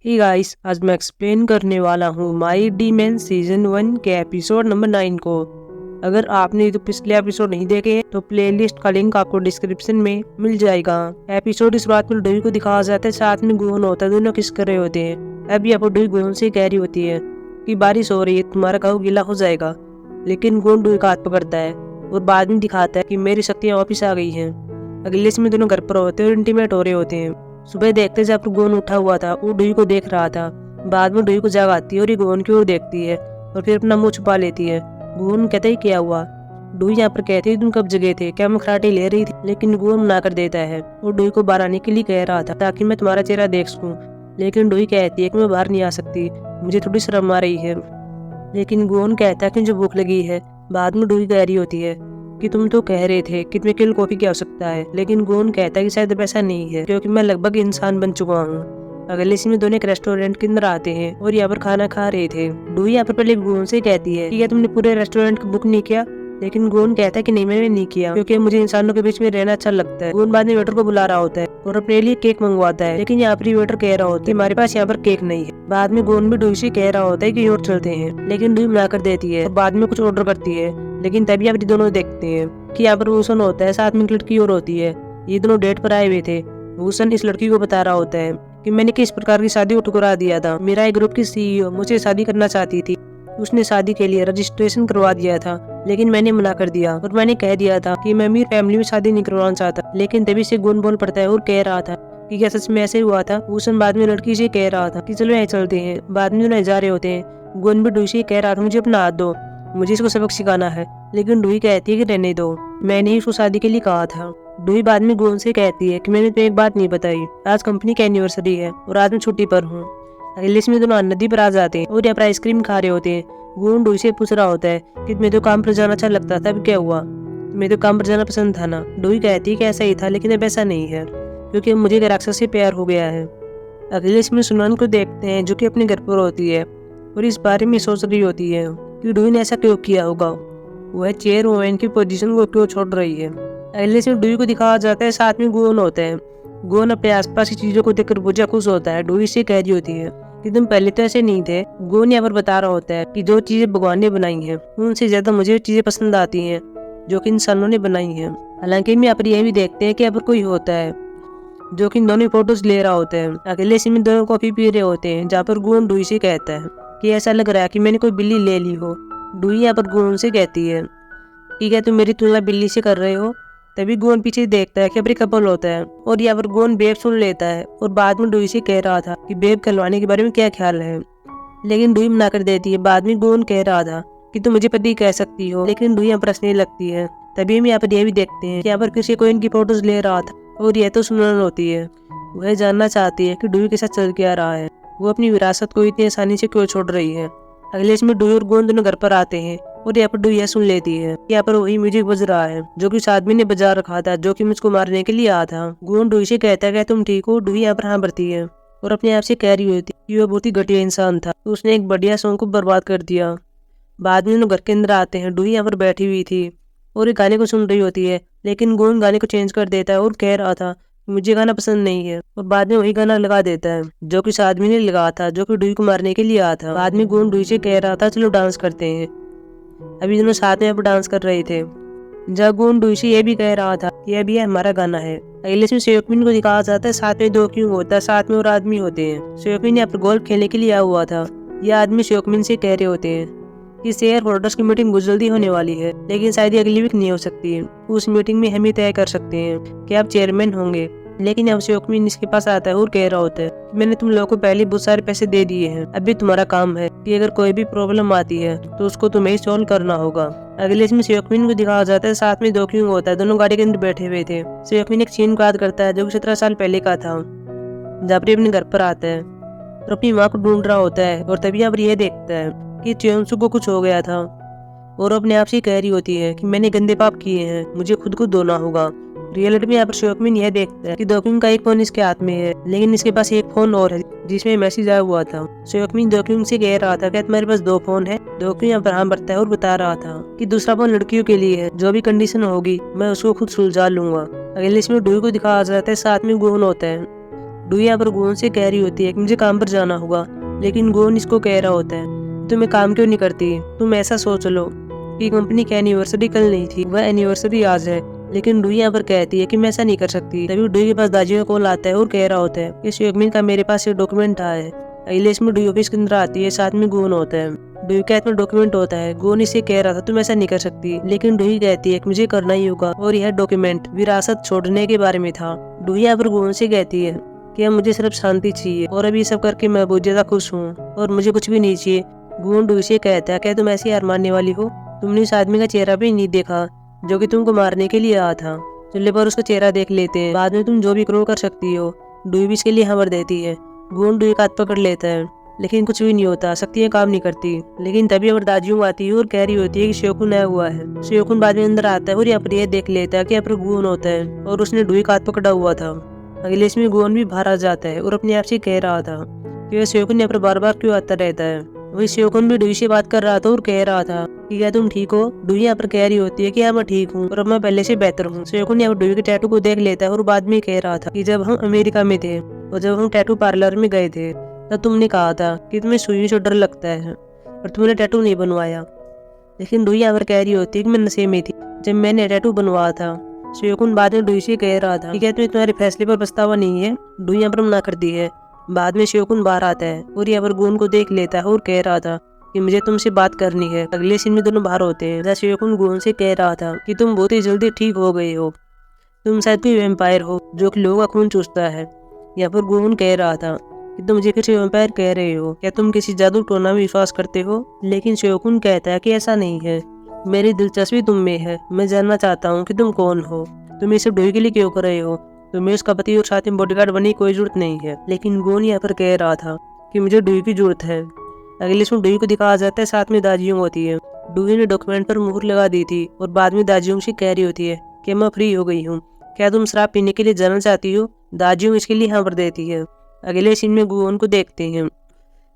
Hey guys, आज मैं explain करने वाला हूँ माई डी मैन सीजन 1 के एपिसोड नंबर 9 को। अगर आपने तो पिछले एपिसोड नहीं देखे तो प्लेलिस्ट का लिंक आपको डिस्क्रिप्शन में मिल जाएगा। एपिसोड इस बात में डुई को दिखाया जाता है, साथ में गुहन होता है, दोनों किस कर रहे होते हैं। अभी यहाँ पर डुई गुहन से कह रही होती है कि बारिश हो रही है, तुम्हारा गाँव गीला हो जाएगा। लेकिन गुहन डुई का हाथ पकड़ता है और बाद में दिखाता है कि मेरी शक्तियाँ वापिस आ गई हैं। अगले समय दोनों घर पर होते हैं और इंटीमेट हो रहे होते हैं। सुबह देखते जब गोन उठा हुआ था, वो डुई को देख रहा था। बाद में डुई को जाग आती है और ये गोन की ओर देखती है और फिर अपना मुंह छुपा लेती है। गोन कहते ही क्या हुआ? डुई यहाँ पर कहती है तुम कब जगे थे, क्या मैं खराटे ले रही थी? लेकिन गोन मना कर देता है। वो डुई को बाहर आने के लिए कह रहा था ताकि मैं तुम्हारा चेहरा देख सकूं। लेकिन डुई कहती है कि मैं बाहर नहीं आ सकती, मुझे थोड़ी शर्म आ रही है। लेकिन गोन कहता है कि मुझे भूख लगी है। बाद में डुई कह रही होती है कि तुम तो कह रहे थे कि तुम्हें किल कॉफी की आवश्यकता है, लेकिन गोन कहता है कि शायद ऐसा नहीं है क्योंकि मैं लगभग इंसान बन चुका हूँ। अगले सीन में दोनों एक रेस्टोरेंट के अंदर आते हैं और यहाँ पर खाना खा रहे थे। डुई यहाँ पर पहले गोन से कहती है कि क्या तुमने पूरे रेस्टोरेंट को बुक नहीं किया? लेकिन गोन कहता है कि नहीं, मैंने नहीं किया क्योंकि मुझे इंसानों के बीच में रहना अच्छा लगता है। गोन बाद में वेटर को बुला रहा होता है और अपने लिए केक मंगवाता है, लेकिन यहाँ पर वेटर कह रहा होता है हमारे पास यहाँ पर केक नहीं है। बाद में गोन भी डुई से कह रहा होता है कि और चलते हैं, लेकिन डुई मना कर देती है और बाद में कुछ ऑर्डर करती है। लेकिन तभी आप दोनों देखते हैं कि यहाँ पर भूषण होता है, साथ में एक लड़की और होती है। ये दोनों डेट पर आए हुए थे। भूषण इस लड़की को बता रहा होता है कि मैंने किस प्रकार की शादी को ठुकरा दिया था। मेरा एक ग्रुप की सीईओ मुझे शादी करना चाहती थी, उसने शादी के लिए रजिस्ट्रेशन करवा दिया था, लेकिन मैंने मना कर दिया और मैंने कह दिया था कि मैं अमीर फैमिली में शादी नहीं करवाना चाहता। लेकिन तभी से गुन बोल पड़ता है और कह रहा था कि क्या सच में ऐसे हुआ था? भूषण बाद में लड़की से कह रहा था कि चलो यहाँ चलते हैं। बाद में दोनों जा रहे होते हैं। गुन भी डुई से कह रहा था मुझे अपना हाथ दो, मुझे इसको सबक सिखाना है। लेकिन डुई कहती है कि रहने दो, मैंने ही उसको शादी के लिए कहा था। डुई बाद में गोन से कहती है कि मैंने तुम्हें एक बात नहीं बताई, आज कंपनी की एनिवर्सरी है और आज मैं छुट्टी पर हूँ। अगले में दोनों नदी पर आ जाते हैं और यहाँ पर आइसक्रीम खा रहे होते हैं। गोन डुई से पूछ रहा होता है कि तुम्हें तो काम पर जाना अच्छा लगता था, अब क्या हुआ? तुम्हें तो काम पर जाना पसंद था ना? डुई कहती है कि ऐसा ही था, लेकिन अब ऐसा नहीं है क्योंकि मुझे एक राक्षस से प्यार हो गया है। अगले में सुनन को देखते हैं जो कि अपने घर पर होती है और इस बारे में सोच रही होती है कि डुई ने ऐसा क्यों किया होगा, वह चेयर वोमेन की पोजीशन को क्यों छोड़ रही है। अगले से डुई को दिखाया जाता है, साथ में गोन होता है। गोन अपने आसपास की चीजों को देखकर बुझा खुश होता है। डुई से कह रही होती है कि तुम पहले तो ऐसे नहीं थे। गोन यहाँ पर बता रहा होता है कि जो चीजें भगवान ने बनाई हैं उनसे ज्यादा मुझे चीजें पसंद आती हैं जो कि इंसानों ने बनाई हैं। हालांकि हम यहाँ पर यह भी देखते हैं कि यहाँ पर कोई होता है जो कि दोनों फोटोज ले रहा होता है। अगले सीन में दोनों कॉफी पी रहे होते हैं, जहाँ पर गोन डुई से कहता है कि ऐसा लग रहा है कि मैंने कोई बिल्ली ले ली हो। डुई यहाँ पर गोन से कहती है कि क्या तुम मेरी तुलना बिल्ली से कर रहे हो? तभी गोन पीछे देखता है कि अपनी कपल होता है और यहाँ पर गोन बेब सुन लेता है और बाद में डुई से कह रहा था कि बेब कहलवाने के बारे में क्या ख्याल है। लेकिन डुई मना कर देती है। बाद में गोन कह रहा था कि तुम मुझे पति कह सकती हो, लेकिन डुई यहाँ पर हंसने लगती है। तभी हम यहाँ पर यह भी देखते हैं कि यहाँ पर किसी को इनकी फोटोज ले रहा था और यह तो सुनन होती है। वह जानना चाहती है कि डुई के साथ चल क्या रहा है, वो अपनी विरासत को इतनी आसानी से क्यों छोड़ रही है। अगले इसमें डुई और गोन दोनों घर पर आते हैं और यहाँ पर डुई यह सुन लेती है कि यहाँ पर वही म्यूजिक बज रहा है जो कि उस आदमी ने बजा रखा था जो कि मुझको मारने के लिए आया था। गोन डुई से कहता है तुम ठीक हो? डुई यहाँ पर हाँ भरती है और अपने आप से कह रही होती कि वह बहुत ही घटिया इंसान था, उसने एक बढ़िया सॉन्ग को बर्बाद कर दिया। बाद में घर के अंदर आते हैं। डुई यहाँ पर बैठी हुई थी और एक गाने को सुन रही होती है, लेकिन गोन गाने को चेंज कर देता है और कह रहा था मुझे गाना पसंद नहीं है और बाद में वही गाना लगा देता है जो कि उस आदमी ने लगाया था जो कि डुई को मारने के लिए आया था। बाद में गोन डुई से कह रहा था चलो डांस करते हैं। अभी दोनों साथ में डांस कर रहे थे। जब गोन डुई से ये भी कह रहा था कि अभी यह हमारा गाना है। अगले में सेयोकमिन को दिखाया जाता है, साथ में दो क्यों होता है, साथ में और आदमी होते हैं। सेयोकमिन यहाँ पर गोल्फ खेलने के लिए आया हुआ था। यह आदमी सेयोकमिन से कह रहे होते हैं कि शेयर होल्डर्स की मीटिंग बहुत जल्दी होने वाली है, लेकिन शायद अगली वीक नहीं हो सकती। उस मीटिंग में हम ही तय कर सकते हैं कि आप चेयरमैन होंगे। लेकिन अब सेयोकमिन इसके पास आता है और कह रहा होता है कि मैंने तुम लोगों को पहले बहुत सारे पैसे दे दिए हैं, अभी तुम्हारा काम है कि अगर कोई भी प्रॉब्लम आती है तो उसको तुम्हें ही सॉल्व करना होगा। अगले इसमें सेयोकमिन को दिखाया जाता है, साथ में दो क्यों होता है, दोनों गाड़ी के अंदर बैठे हुए थे। सेयोकमिन एक सीन को याद करता है जो कि 17 साल पहले का था। जापरी अपने घर पर आता है और अपनी माँ को ढूंढ रहा होता है और तभी यहाँ पर यह देखता है कि च्योंसू को कुछ हो गया था और अपने आप से कह रही होती है कि मैंने गंदे पाप किए हैं, मुझे खुद को धोना होगा। रियलिटी में यहाँ पर सेयोकमिन यह देखता है कि दोक्यूंग का एक फोन इसके हाथ में है, लेकिन इसके पास एक फोन और है जिसमें मैसेज आया हुआ था। सेयोकमिन दोक्यूंग से कह रहा था कि तुम्हारे पास दो फोन है। दोक्यूंग यहाँ पर हाँ भरता है और बता रहा था कि दूसरा फोन लड़कियों के लिए है, जो भी कंडीशन होगी मैं उसको खुद सुलझा लूंगा। अगले इसमें डुई को दिखाया जाता है, साथ में गोन होता है। डू यहाँ पर गोन से कह रही होती है कि मुझे काम पर जाना होगा, लेकिन गोन इसको कह रहा होता है तुम्हें काम क्यों नहीं करती, तुम ऐसा सोच लो कि कंपनी की एनिवर्सरी कल नहीं थी, वह एनिवर्सरी आज है। लेकिन डू यहाँ पर कहती है कि मैं ऐसा नहीं कर सकती। तभी डू के पास दाजी का कॉल आता है और कह रहा होता है कि श्योकमिन का मेरे पास ये डॉक्यूमेंट आया है। अगले इसमें डू ऑफिस के अंदर आती है, साथ में गोन होता है। डू के हाथ में डॉक्यूमेंट होता है। गोन इसे कह रहा था तुम ऐसा नहीं कर सकती, लेकिन डू कहती है कि मुझे करना ही होगा और यह डॉक्यूमेंट विरासत छोड़ने के बारे में था। डू यहाँ पर गोन से कहती है कि अब मुझे सिर्फ शांति चाहिए और अभी सब करके मैं बहुत ज्यादा खुश हूँ और मुझे कुछ भी नहीं चाहिए। गोन डू से कहता है क्या तुम ऐसी हार मानने वाली हो, तुमने उस आदमी का चेहरा भी नहीं देखा जो कि तुमको मारने के लिए आया था। चूल्हे पर उसका चेहरा देख लेते हैं, बाद में तुम जो भी करो कर सकती हो। डू भी इसके लिए खबर देती है। गोन डू का हाथ पकड़ लेता है, लेकिन कुछ भी नहीं होता, शक्तियाँ काम नहीं करती। लेकिन तभी अगर दाजियों आती है और कह रही होती है कि श्योकुन आया हुआ है। श्योकुन बाद में अंदर आता है और यहाँ पर यह देख लेता है कि यहाँ पर गोन होता है और उसने डू का हाथ पकड़ा हुआ था। अगले इसमें गोन भी बाहर आ जाता है और अपने आप से कह रहा था कि वह श्योकुन यहाँ पर बार बार क्यों आता रहता है। वही श्योकुन भी डू से बात कर रहा था और कह रहा था कि क्या तुम ठीक हो। डू यहाँ पर कह रही होती है कि हाँ मैं ठीक हूँ और अब मैं पहले से बेहतर हूँ। श्योकुन यहाँ पर डू के टैटू को देख लेता है और बाद में कह रहा था कि जब हम अमेरिका में थे और जब हम टैटू पार्लर में गए थे तब तुमने कहा था कि तुम्हें सुई से डर लगता है और तुमने टैटू नहीं बनवाया। लेकिन डू यहाँ पर कह रही होती है कि मैं नशे में थी जब मैंने टैटू बनवाया था। श्योकुन बाद में डू से कह रहा था कि क्या तुम्हें तुम्हारे फैसले पर पछतावा नहीं है। डू यहाँ पर मना कर दी है। बाद में श्योकुन बाहर आता है और यहाँ पर गोन को देख लेता है और कह रहा था कि मुझे तुमसे बात करनी है। अगले सीन में दोनों बाहर होते हैं जहाँ श्योकुन गोन से कह रहा था कि तुम बहुत ही जल्दी ठीक हो गए हो, तुम शायद कोई वैम्पायर हो जो कि लोगों का खून चूसता है। यहाँ पर गोन कह रहा था कि तुम मुझे किसी वैम्पायर कह रहे हो, क्या तुम किसी जादू टोना में विश्वास करते हो। लेकिन श्योकुन कहता है कि ऐसा नहीं है, मेरी दिलचस्पी तुम में है, मैं जानना चाहता हूँ कि तुम कौन हो, तुम ये सब डू के लिए क्यों कर रहे हो, तुम्हें उसका पति और साथ में बॉडीगार्ड बनने की कोई जरूरत नहीं है। लेकिन गोन यहाँ पर कह रहा था कि मुझे डू की जरूरत है। अगले इसमें डू को दिखाया जाता है, साथ में दाजियों होती है। डू ने डॉक्यूमेंट पर मुहर लगा दी थी और बाद में दाजियों से कह रही होती है कि मैं फ्री हो गई हूँ, क्या तुम शराब पीने के लिए जाना चाहती हो। दाजियों इसके लिए हाँ पर देती है। अगले सीन में गोन को देखते हैं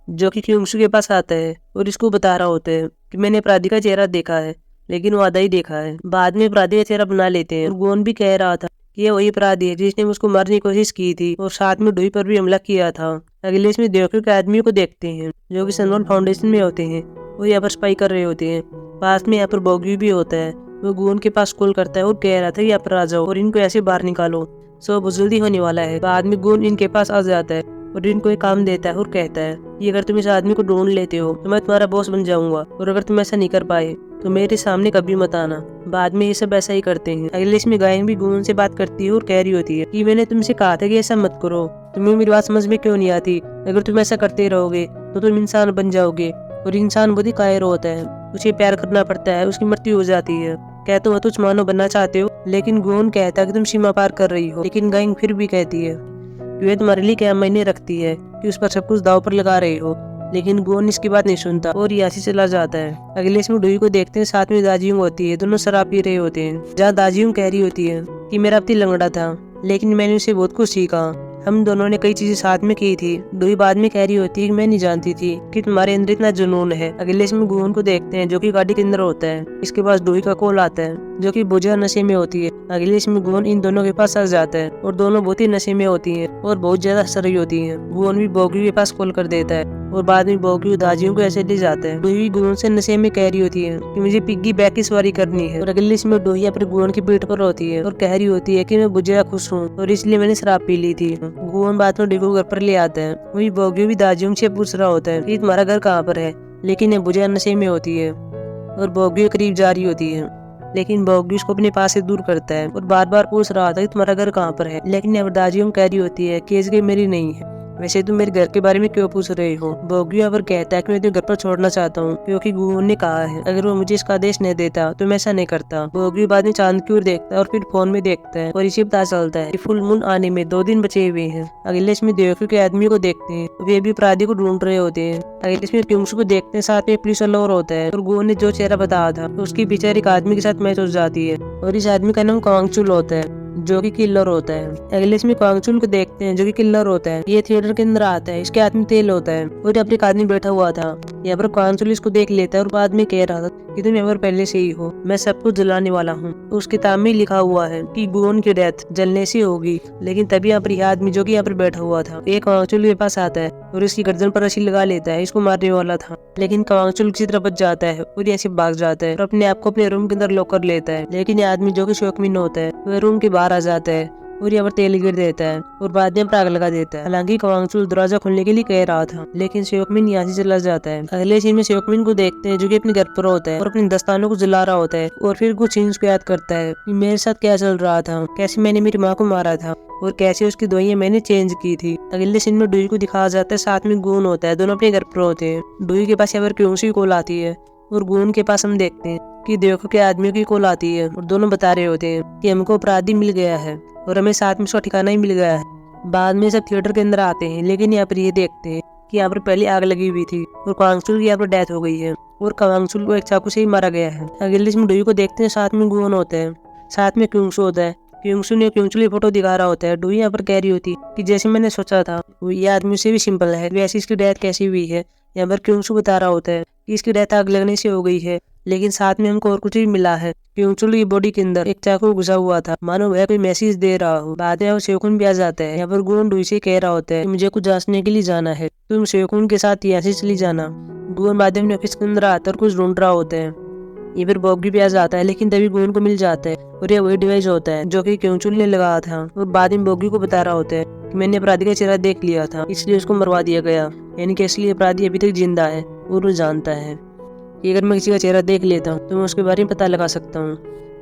जो कि क्योंगसू के पास आता है और इसको बता रहा होता है कि मैंने अपराधी का चेहरा देखा है, लेकिन वो आधा ही देखा है। बाद में अपराधी का चेहरा बना लेते हैं और गोन भी कह रहा था कि ये वही अपराधी है जिसने मुझको मारने की कोशिश की थी और साथ में डू पर भी हमला किया था। अगले इसमें देवक्यू के आदमी को देखते हैं जो कि सनवर्ल्ड फाउंडेशन में होते हैं, वो यहाँ पर स्पाई कर रहे होते हैं। पास में यहाँ पर बोग्यू भी होता है, वो गोन के पास कॉल करता है और कह रहा था यहाँ पर आ जाओ और इनको ऐसे बाहर निकालो, सो बहुत जल्दी होने वाला है। बाद में गोन इनके पास आ जाता है और इनको एक काम देता है और कहता है कि अगर तुम इस आदमी को ढूंढ लेते हो तो मैं तुम्हारा बॉस बन जाऊंगा और अगर तुम ऐसा नहीं कर पाए तो मेरे सामने कभी मत आना। बाद में ये सब ऐसा ही करते हैं। अगले इसमें गायन भी गोन से बात करती है और कह रही होती है कि मैंने तुमसे कहा था कि ऐसा मत करो, तुम्हें मेरी बात समझ में क्यों नहीं आती, अगर तुम ऐसा करते रहोगे तो तुम इंसान बन जाओगे और इंसान बहुत ही कायर होता है, उसे प्यार करना पड़ता है, उसकी मृत्यु हो जाती है। क्या तुम तुझ मानो बनना चाहते हो। लेकिन गोन कहता है कि तुम सीमा पार कर रही हो। लेकिन गायन फिर भी कहती है कि वे तुम्हारे लिए क्या मायने रखती है कि उस पर सब कुछ दाव पर लगा रहे हो। लेकिन गोन इसकी बात नहीं सुनता और यहाँ से चला जाता है। अगले इसमें डू को देखते हैं, साथ में दाजियों होती है, दोनों शराब पी रहे होते हैं। जहाँ दाजियों कह रही होती है कि मेरा पति लंगड़ा था लेकिन मैंने उसे बहुत कुछ सीखा, हम दोनों ने कई चीजें साथ में की थी। डू बाद में कह रही होती है कि मैं नहीं जानती थी कि तुम्हारे अंदर इतना जुनून है। अगले इसमें गोन को देखते हैं जो कि गाड़ी के अंदर होता है, इसके पास डू का कॉल आता है जो कि बुझा नशे में होती है। अगले इसमें गोन इन दोनों के पास आ जाता है और दोनों बहुत ही नशे में होती हैं और बहुत ज्यादा हंस रही होती हैं। गोन भी बोग्यू के पास कॉल कर देता है और बाद में बोग्यू दाजियों को ऐसे ले जाता है। डू भी गोन से नशे में कह रही होती है कि मुझे पिग्गी बैक की सवारी करनी है और अगले इसमें डू पर गोन की पीठ पर होती है और कह रही होती है कि मैं बहुत ज्यादा खुश हूँ और इसलिए मैंने शराब पी ली थी। गोन बाद में डू को घर पर ले आता है। वही बोग्यू भी दाजियों से पूछ रहा होता है कि तुम्हारा घर कहाँ पर है, लेकिन ये बुझा नशे में होती है और बोग्यू करीब जा रही होती है। लेकिन बोग्यू उसको अपने पास से दूर करता है और बार बार पूछ रहा था कि तुम्हारा घर कहाँ पर है। लेकिन दाजियों कह रही होती है कि इसके मेरी नहीं है, वैसे तुम मेरे घर के बारे में क्यों पूछ रहे हो। बोग्यू यहाँ पर कहता है कि मैं तुम्हें घर पर छोड़ना चाहता हूँ क्योंकि गोन ने कहा है अगर वो मुझे इसका आदेश नहीं देता तो मैं ऐसा नहीं करता। बोग्यू बाद में चांद की ओर देखता है और फिर फोन में देखता है और इसे पता चलता है कि फुल मून आने में 2 दिन बचे हुए हैं। अगले इसमें देवक्यू के आदमी को देखते हैं, वे भी अपराधी को ढूंढ रहे होते हैं। अगले इसमें क्योंगसू को देखते हैं, साथ में पुलिस वाला और होता है और गोन ने जो चेहरा बताया था तो उसकी पिक्चर एक आदमी के साथ मैच हो जाती है और इस आदमी का नाम कांगचुल होता है। जो कि किलर होता है। अगले इसमें क्वांगचुल को देखते हैं जो कि किलर होता है। ये थिएटर के अंदर आता है, इसके हाथ में तेल होता है और यहाँ पर एक आदमी बैठा हुआ था। यहाँ पर क्वांगचुल इसको देख लेता है और बाद में कह रहा था कि तुम यहाँ पर पहले से ही हो, मैं सबको जलाने वाला हूँ। उस किताब में लिखा हुआ है कि गुओन की डेथ जलने से होगी। लेकिन तभी यहाँ पर यह आदमी जो कि यहाँ पर बैठा हुआ था एक क्वांगचुल के पास आता है और इसकी गर्दन पर रस्सी लगा लेता है, इसको मारने वाला था। लेकिन क्वांगचुल किसी तरह बच जाता है और यहाँ से भाग जाता है और अपने आप को अपने रूम के अंदर लॉक कर लेता है। लेकिन यह आदमी जो कि शोकमिन होता है वह रूम के बाहर आ जाता है और यहाँ पर तेल गिर देता है और बाद में आग लगा देता है। हालांकि क्वांगचुल दरवाजा खोलने के लिए कह रहा था, लेकिन शोकमिन यहाँ से चला जाता है। अगले सीन में शोकमिन को देखते हैं जो कि अपने घर पर होता है और अपने दस्तानों को जला रहा होता है और फिर कुछ सीन्स को याद करता है कि मेरे साथ क्या चल रहा था, कैसे मैंने मेरी माँ को मारा था और कैसे उसकी दवाइयाँ मैंने चेंज की थी। अगले सीन में डुई को दिखाया जाता है, साथ में गुन होता है, दोनों अपने घर पर होते हैं। डुई के पास यहाँ पर क्योंसी कॉल आती है और गुन के पास हम देखते हैं कि देखो के आदमियों की कॉल आती है और दोनों बता रहे होते हैं कि हमको अपराधी मिल गया है और हमें साथ में उसका ठिकाना ही मिल गया है। बाद में सब थिएटर के अंदर आते हैं, लेकिन यहाँ पर ये देखते हैं कि यहाँ पर पहले आग लगी हुई थी और क्वांगचुल की यहाँ पर डेथ हो गई है और क्वांगचुल को एक चाकू से ही मारा गया है। अगले इसमें डुई को देखते हैं, साथ में गुन होता है, साथ में क्योंसू होता है। क्योंसू ने क्योंचू की फोटो दिखा रहा होता है। डुई यहाँ पर कह रही होती कि जैसे मैंने सोचा था वो ये आदमी से भी सिंपल है, वैसे इसकी डेथ कैसी हुई है। यहाँ पर क्योंचू बता रहा होता है कि इसकी डेथ आग लगने से हो गई है, लेकिन साथ में हमको और कुछ भी मिला है। क्योंचुल की बॉडी के अंदर एक चाकू घुसा हुआ था, मानो वह कोई मैसेज दे रहा हो। बाद में शोकुन भी आ जाता है। यहाँ पर गुन डुई से कह रहा होता है कि मुझे कुछ जांचने के लिए जाना है, तुम शोकुन के साथ यहाँ से चली जाना। गुन बाद में ऑफिस के अंदर आता और कुछ ढूंढ रहा होता है। ये फिर बॉगी भी आ जाता है, लेकिन तभी गुन को मिल जाता है और ये वही डिवाइस होता है जो कि क्योंचुल ने लगाया था और बाद में बॉगी को बता रहा होता है कि मैंने अपराधी का चेहरा देख लिया था, इसलिए उसको मरवा दिया गया। यानी कि असली अपराधी अभी तक जिंदा है और वो जानता है कि अगर मैं किसी का चेहरा देख लेता हूँ तो मैं उसके बारे में पता लगा सकता हूँ।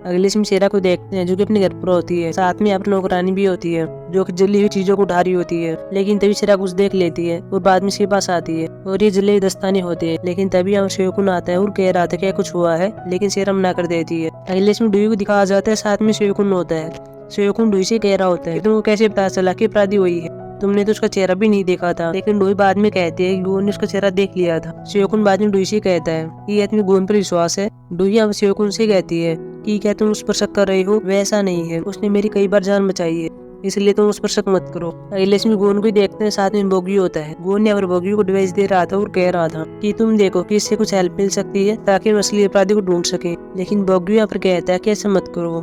अगले इसमें शेरा को देखते हैं जो कि अपने घर पर होती है, साथ में यहाँ पर नौकरानी भी होती है जो कि जली हुई चीजों को उठा रही होती है। लेकिन तभी शेरा कुछ देख लेती है और बाद में इसके पास आती है और ये जले हुए दस्ताने होते हैं। लेकिन तभी यहाँ शोकुन आता है और कह रहा था क्या कुछ हुआ है, लेकिन शेरा मना कर देती है। अगले इसमें डुई को दिखाया जाता है, साथ में शोकुन होता है। शोकुन डुई से कह रहा होता है तुमको कैसे पता चला कि अपराधी वही है, तुमने तो उसका चेहरा भी नहीं देखा था। लेकिन डुई बाद में कहती है कि गुन ने उसका चेहरा देख लिया था। शोकुन बाद में डुई से कहता है कि ये तुम्हें गुन पर विश्वास है। डुई अब शोकुन से कहती है कि क्या तुम उस पर शक कर रही हो, वैसा नहीं है, उसने मेरी कई बार जान बचाई है, इसलिए तुम उस पर शक मत करो। अगले इसमें गुन को देखते हैं, साथ में बोगी होता है। गुन ने अगर बोगी को डिवाइस दे रहा था और कह रहा था कि तुम देखो कि इससे कुछ हेल्प मिल सकती है ताकि हम असली अपराधी को ढूंढ सके। लेकिन बोगी यहाँ पर कहता है कि ऐसा मत करो,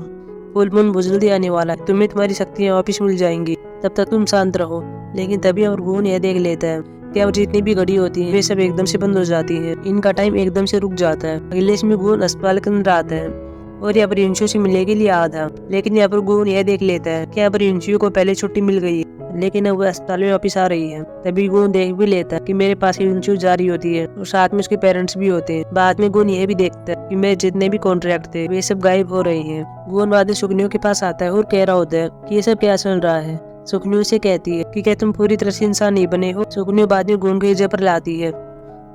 फुल मून बहुत जल्दी आने वाला है, तुम्हें तुम्हारी शक्तियाँ वापिस मिल जाएंगी, तब तक तुम शांत रहो। लेकिन तभी और गुन यह देख लेता है कि अब जितनी भी घड़ी होती है वे सब एकदम से बंद हो जाती है, इनका टाइम एकदम से रुक जाता है। अगले इसमें गुन अस्पताल के अंदर आता है और यहाँ पर युनशु से मिलने के लिए आया था। लेकिन यहाँ पर गुन यह देख लेता है कि यहाँ पर युनशु को पहले छुट्टी मिल गई, लेकिन अब वो अस्पताल में वापस आ रही है। तभी गुन देख भी लेता है कि मेरे पास युनशु जा रही होती है और साथ में उसके पेरेंट्स भी होते हैं। बाद में गुन यह भी देखता है कि मेरे जितने भी कॉन्ट्रैक्ट थे वे सब गायब हो रहे हैं। गुन बाद में सुकन्यू के पास आता है और कह रहा होता है कि ये सब क्या चल रहा है। सुकन्यू से कहती है कि क्या तुम पूरी तरह से इंसान नहीं बने हो। सुकन्यू बाद में गुन को इस जगह पर लाती है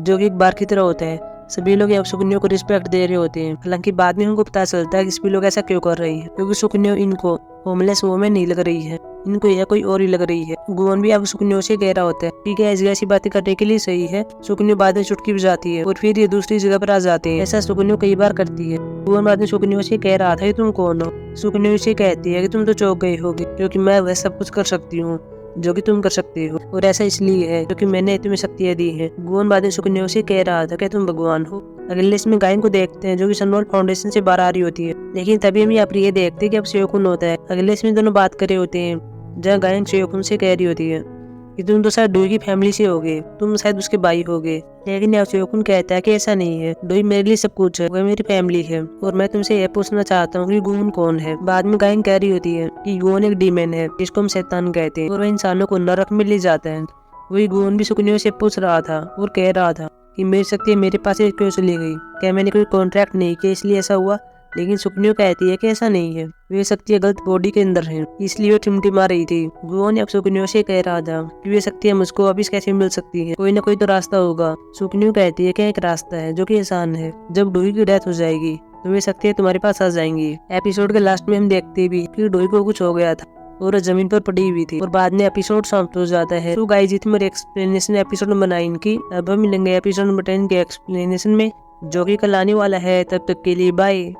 जो कि एक बार की तरह होता है। सभी लोग अब सुकन्यू को रिस्पेक्ट दे रहे होते हैं। हालांकि बाद में उनको पता चलता है कि सभी लोग ऐसा क्यों कर रहे हैं, क्योंकि सुकन्यू इनको होमलेस वुमेन नहीं लग रही है, इनको यह कोई और ही लग रही है। गुन भी अब सुकन्यू से कह रहा होता है कि क्या ऐसी बातें करने के लिए सही है। सुकन्यू बाद में चुटकी बजाती है और फिर ये दूसरी जगह पर आ जाते हैं। ऐसा सुकन्यू कई बार करती है। गुन बाद में सुकन्यू से कह रहा था कि तुम कौन हो। सुकन्यू से कहती है कि तुम तो चौंक गई होगी, क्योंकि मैं वह सब कुछ कर सकती हूँ जो कि तुम कर सकते हो, और ऐसा इसलिए है क्योंकि मैंने तुम्हें शक्तियाँ दी हैं। गुन बाद में सुकन्यू से कह रहा था कि तुम भगवान हो। अगले इसमें गायन को देखते हैं जो कि सनवर्ल्ड फाउंडेशन से बाहर आ रही होती है। लेकिन तभी हम यहाँ पर ये देखते हैं कि अब शोकुन होता है। अगले इसमें दोनों बात कर रहे होते हैं जहाँ गायन शोकुन से कह रही होती है कि तुम तो शायद डुई की फैमिली से होगे, तुम शायद उसके भाई होगे। लेकिन यहाँ शोकुन कहता है कि ऐसा नहीं है, डुई मेरे लिए सब कुछ है, वह मेरी फैमिली है और मैं तुमसे यह पूछना चाहता हूँ कि गुन कौन है। बाद में गायन कह रही होती है कि गुन एक डीमन है जिसको हम शैतान कहते हैं और वह इंसानों को नरक में ले जाता है। वही गुन भी सुकन्यू से पूछ रहा था और कह रहा था कि मेरी शक्ति मेरे पास क्यों चली गई, क्या मैंने कोई कॉन्ट्रैक्ट नहीं किया इसलिए ऐसा हुआ। लेकिन सुकन्यू कहती है कि ऐसा नहीं है, वे शक्तियाँ गलत बॉडी के अंदर हैं, इसलिए वो टिमटिमा रही थी। गुन अब सुकन्यू से कह रहा था कि वे शक्तियाँ मुझको वापिस कैसे मिल सकती हैं, कोई ना कोई तो रास्ता होगा। सुकन्यू कहती है कि एक रास्ता है जो कि आसान है, जब डुई की डेथ हो जाएगी तो वे शक्तियाँ तुम्हारे पास आ जाएंगी। एपिसोड के लास्ट में हम देखते भी कि डुई को कुछ हो गया था और जमीन पर पड़ी हुई थी और बाद में एपिसोड समाप्त हो जाता है। तो गाइस इतनी मेरी एक्सप्लेनेशन एपिसोड नंबर 9 की। अब हम मिलेंगे एपिसोड नंबर 10 के एक्सप्लेनेशन में जो कि कल आने वाला है। तब तक के लिए बाय।